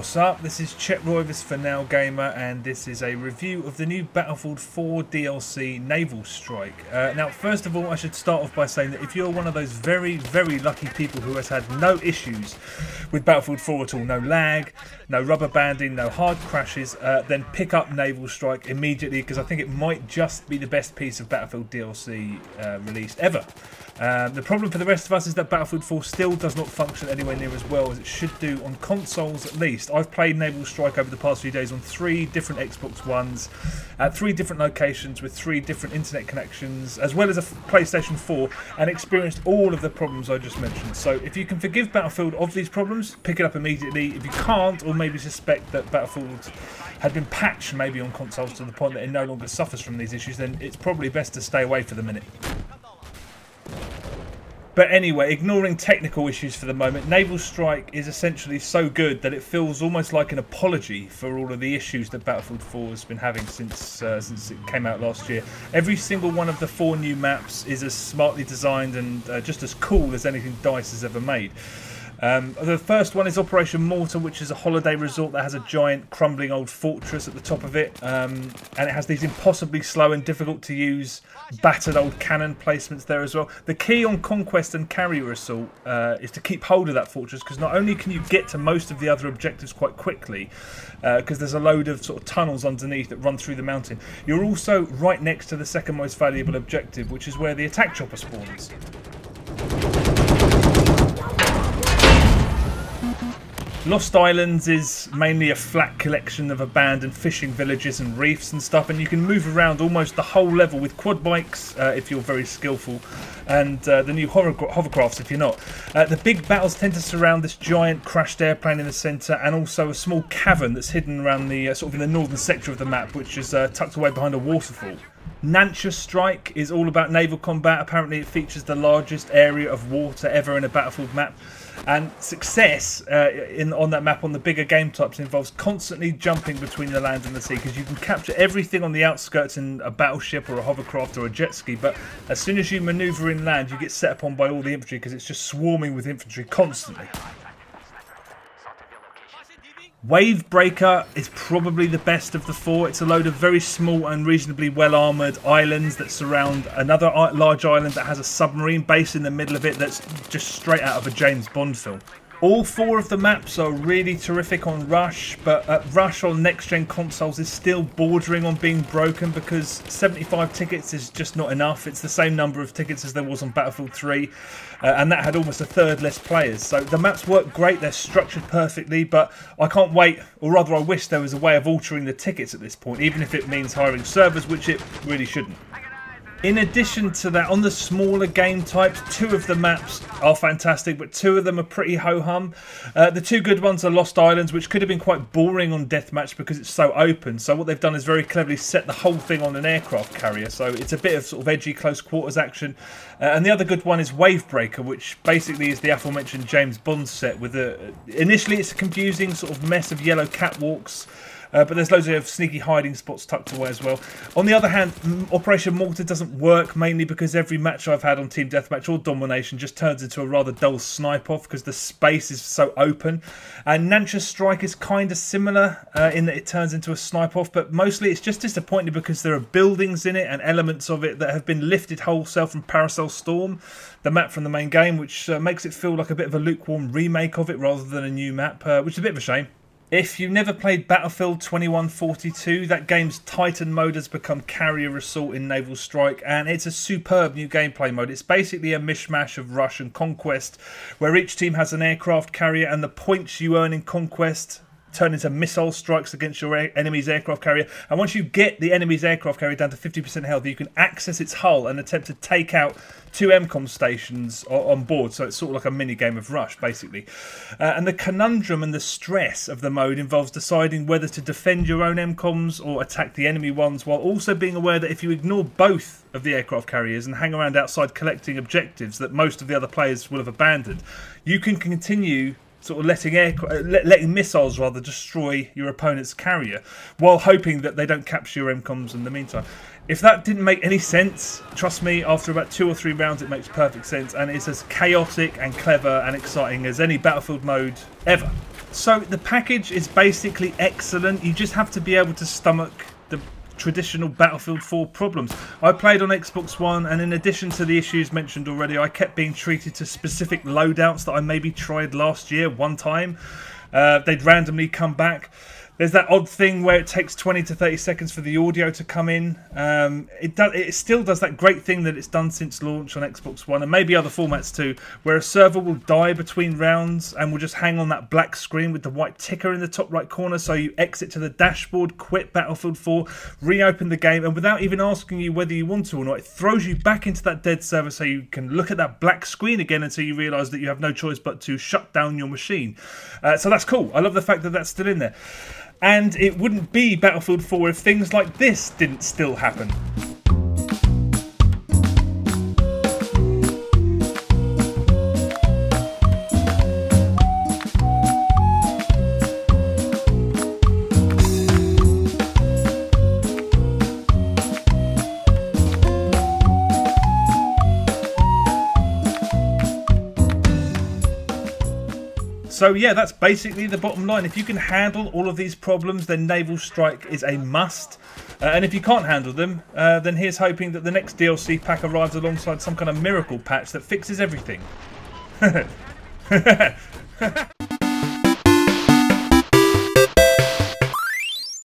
What's up? This is Chet Roivas for Now Gamer, and this is a review of the new Battlefield 4 DLC, Naval Strike. Now, first of all, I should start off by saying that if you're one of those very, very lucky people who has had no issues with Battlefield 4 at all, no lag, no rubber banding, no hard crashes, then pick up Naval Strike immediately, because I think it might just be the best piece of Battlefield DLC released ever. The problem for the rest of us is that Battlefield 4 still does not function anywhere near as well as it should do on consoles at least. I've played Naval Strike over the past few days on 3 different Xbox Ones at 3 different locations with 3 different internet connections, as well as a PlayStation 4, and experienced all of the problems I just mentioned. So if you can forgive Battlefield of these problems, pick it up immediately. If you can't, or maybe suspect that Battlefield had been patched maybe on consoles to the point that it no longer suffers from these issues, then it's probably best to stay away for the minute. But anyway, ignoring technical issues for the moment, Naval Strike is essentially so good that it feels almost like an apology for all of the issues that Battlefield 4 has been having since it came out last year. Every single one of the 4 new maps is as smartly designed and just as cool as anything DICE has ever made. The first one is Operation Mortem, which is a holiday resort that has a giant crumbling old fortress at the top of it, and it has these impossibly slow and difficult to use battered old cannon placements there as well. The key on Conquest and Carrier Assault is to keep hold of that fortress, because not only can you get to most of the other objectives quite quickly, because there's a load of sort of tunnels underneath that run through the mountain, you're also right next to the second most valuable objective, which is where the attack chopper spawns. Lost Islands is mainly a flat collection of abandoned fishing villages and reefs and stuff, and you can move around almost the whole level with quad bikes if you're very skillful, and the new hovercrafts if you're not. The big battles tend to surround this giant crashed airplane in the centre, and also a small cavern that's hidden around the sort of in the northern sector of the map, which is tucked away behind a waterfall. Naval Strike is all about naval combat. Apparently it features the largest area of water ever in a Battlefield map, and success on that map on the bigger game types involves constantly jumping between the land and the sea, because you can capture everything on the outskirts in a battleship or a hovercraft or a jet ski, but as soon as you manoeuvre inland you get set upon by all the infantry, because it's just swarming with infantry constantly. Wavebreaker is probably the best of the 4. It's a load of very small and reasonably well armoured islands that surround another large island that has a submarine base in the middle of it that's just straight out of a James Bond film. All 4 of the maps are really terrific on Rush, but Rush on next-gen consoles is still bordering on being broken, because 75 tickets is just not enough. It's the same number of tickets as there was on Battlefield 3, and that had almost a third less players. So the maps work great, they're structured perfectly, but I can't wait, or rather I wish there was a way of altering the tickets at this point, even if it means hiring servers, which it really shouldn't. In addition to that, on the smaller game types, 2 of the maps are fantastic, but 2 of them are pretty ho-hum. The 2 good ones are Lost Islands, which could have been quite boring on Deathmatch because it's so open. So what they've done is very cleverly set the whole thing on an aircraft carrier, so it's a bit of sort of edgy close quarters action. And the other good one is Wavebreaker, which basically is the aforementioned James Bond set. With initially it's a confusing sort of mess of yellow catwalks, but there's loads of sneaky hiding spots tucked away as well. On the other hand, Operation Mortar doesn't work, mainly because every match I've had on Team Deathmatch or Domination just turns into a rather dull snipe-off because the space is so open. And Naval Strike is kind of similar in that it turns into a snipe-off, but mostly it's just disappointing because there are buildings in it and elements of it that have been lifted wholesale from Paracel Storm, the map from the main game, which makes it feel like a bit of a lukewarm remake of it rather than a new map, which is a bit of a shame. If you've never played Battlefield 2142, that game's Titan mode has become Carrier Assault in Naval Strike, and it's a superb new gameplay mode. It's basically a mishmash of Rush and Conquest, where each team has an aircraft carrier, and the points you earn in Conquest turn into missile strikes against your enemy's aircraft carrier. And once you get the enemy's aircraft carrier down to 50% health, you can access its hull and attempt to take out 2 MCOM stations on board. So it's sort of like a mini game of Rush, basically. And the conundrum and the stress of the mode involves deciding whether to defend your own MCOMs or attack the enemy ones, while also being aware that if you ignore both of the aircraft carriers and hang around outside collecting objectives that most of the other players will have abandoned, you can continue sort of letting missiles rather destroy your opponent's carrier, while hoping that they don't capture your MCOMs in the meantime. If that didn't make any sense, trust me, after about 2 or 3 rounds it makes perfect sense, and it's as chaotic and clever and exciting as any Battlefield mode ever. So the package is basically excellent. You just have to be able to stomach the traditional Battlefield 4 problems. I played on Xbox One, and in addition to the issues mentioned already, I kept being treated to specific loadouts that I maybe tried last year one time. They'd randomly come back. There's that odd thing where it takes 20 to 30 seconds for the audio to come in. It still does that great thing that it's done since launch on Xbox One, and maybe other formats too, where a server will die between rounds and will just hang on that black screen with the white ticker in the top right corner. So you exit to the dashboard, quit Battlefield 4, reopen the game, and without even asking you whether you want to or not, it throws you back into that dead server so you can look at that black screen again until you realise that you have no choice but to shut down your machine. So that's cool. I love the fact that that's still in there. And it wouldn't be Battlefield 4 if things like this didn't still happen. So yeah, that's basically the bottom line. If you can handle all of these problems, then Naval Strike is a must. And if you can't handle them, then here's hoping that the next DLC pack arrives alongside some kind of miracle patch that fixes everything.